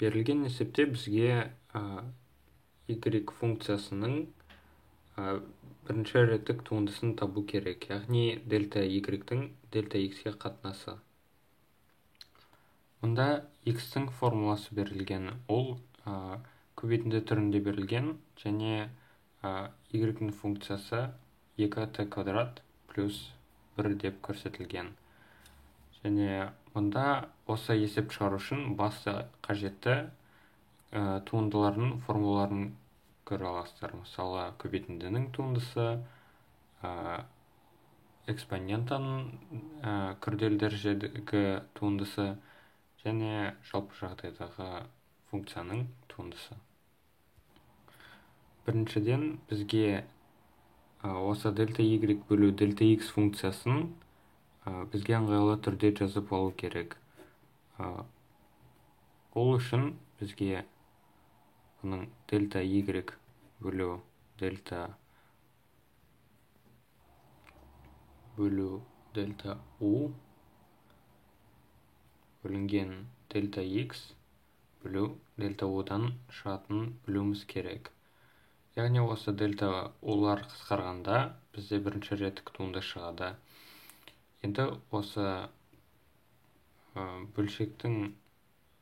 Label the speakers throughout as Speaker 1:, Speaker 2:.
Speaker 1: Берілген есепте бізге y функциясының бірінші реттік туындысын табу керек, яғни дельта y-тің дельта x-ке қатынасы. Мұнда x-тің формуласы берілген, ол көбейтінді түрінде берілген, және y-тің функциясы 2t квадрат плюс 1 деп көрсетілген. Және мұнда осы есеп шығару үшін басты қажетті туындылардың формулаларын көре аласыздар. Мысалы, көбейтіндінің туындысы, экспонентаның күрделі дәрежедегі туындысы және жалпы жағдайдағы функцияның туындысы. Біріншіден, бізге осы дельта y бөлу дельта x функциясын бізге ыңғайлы түрде жазып алу керек. Ол үшін бізге бұның дельта y бөлу дельта u бөлінген дельта x бөлу дельта u-дан шығатын білуіміз керек. Яғни осы дельта u-лар қысқарғанда бізде бірінші реттік туынды шығады. Енді осы бөлшектің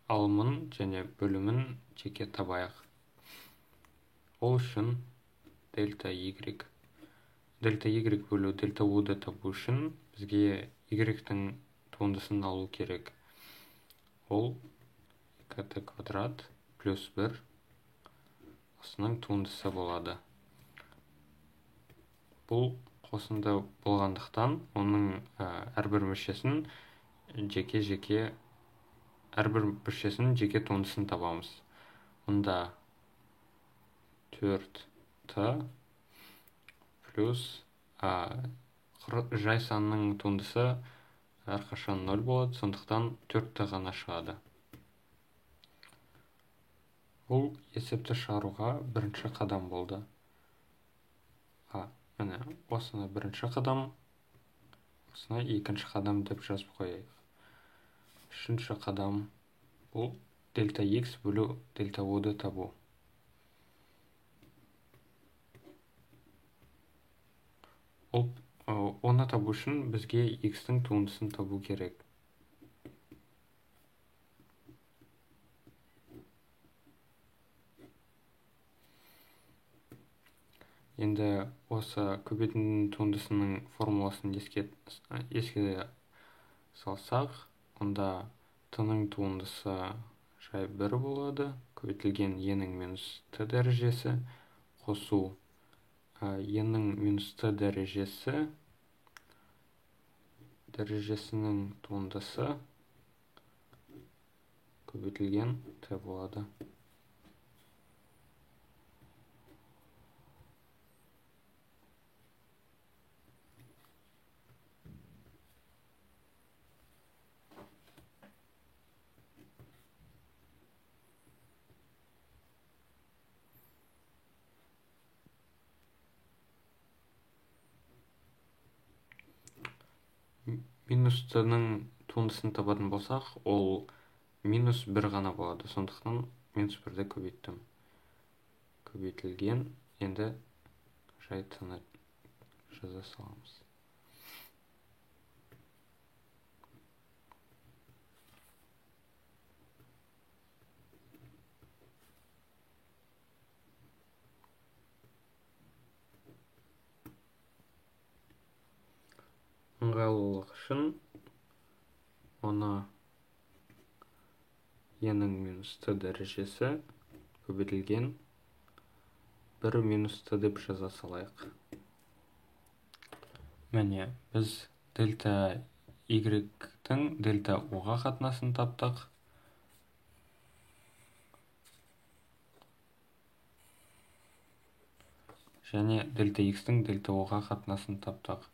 Speaker 1: алымын және бөлімін жеке табайық. Ол үшін дельта y бөлу дельта u-ды табу үшін бізге y-тің туындысын алу керек. Ол 2t квадрат плюс 1 осының туындысы болады. Бұл қосынды болғандықтан, оның әрбір мүшесінің жеке туындысын табамыз. Мұнда 4t плюс жай санның туындысы әрқашан 0 болады, сондықтан 4t ғана шығады. Бұл есепті шығаруға бірінші қадам болды. Міне, осыны бірінші қадам, осыны екінші қадам деп жазып қойайық. Үшінші қадам бұл дельта x бөлу дельта u-ды табу. Оны табу үшін бізге x-тің туындысын табу керек. Енді осы көбейтіндің туындысының формуласын еске салсақ, онда t-ның туындысы жай 1 болады, көбейтілген e-ның минус t дәрежесі, қосу e-ның минус t дәрежесінің туындысы көбейтілген t болады. Минус t-ның туындысын табатын болсақ, ол минус 1 ғана болады. Сондықтан минус 1-ді көбейттім. Көбейтілген, енді жай t-ны жаза саламыз. Ыңғайлылық үшін оны e-ның минус t дәрежесі көбейтілген 1 минус t деп жаза салайық. Міне, біз дельта y-тің дельта u-ға қатынасын таптық. Және дельта x-тің дельта u-ға қатынасын таптық.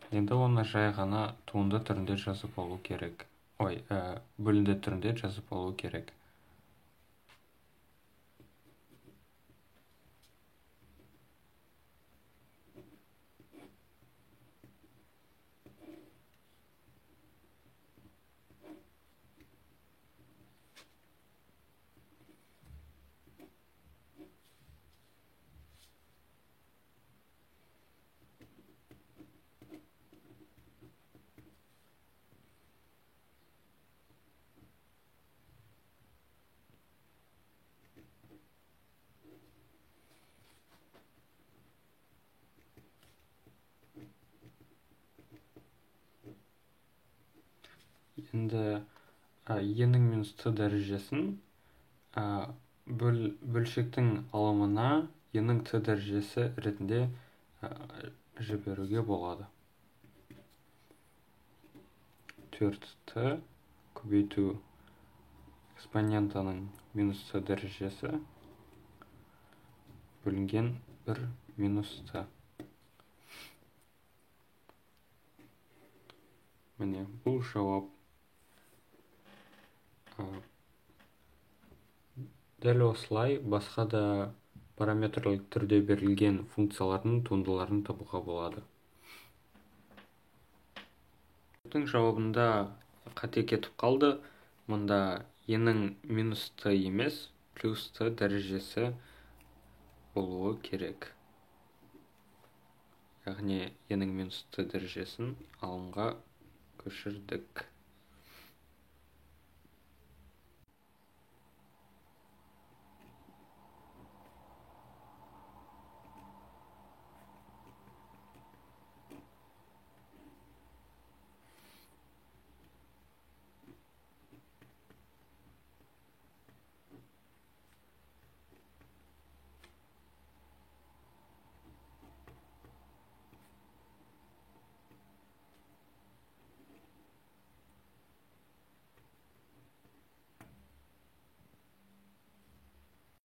Speaker 1: Енді оны жай ғана туынды түрінде жазып алу керек. Бөлінді түрінде жазып алу керек. енді e-ның минус t дәрежесін бөлшектің алымына e-ның t дәрежесі ретінде жіберуге болады. 4t көбейту экспонентінің минус t дәрежесі бөлінген 1 минус t. Міне, бұл жауап. Дәл осылай басқа да параметрлік түрде берілген функциялардың туындыларын табуға болады. Жауабында қате кетіп қалды. Мұнда e-ның минус t емес, плюс t дәрежесі болуы керек. Яғни e-ның минус t дәрежесін алымға көшірдік.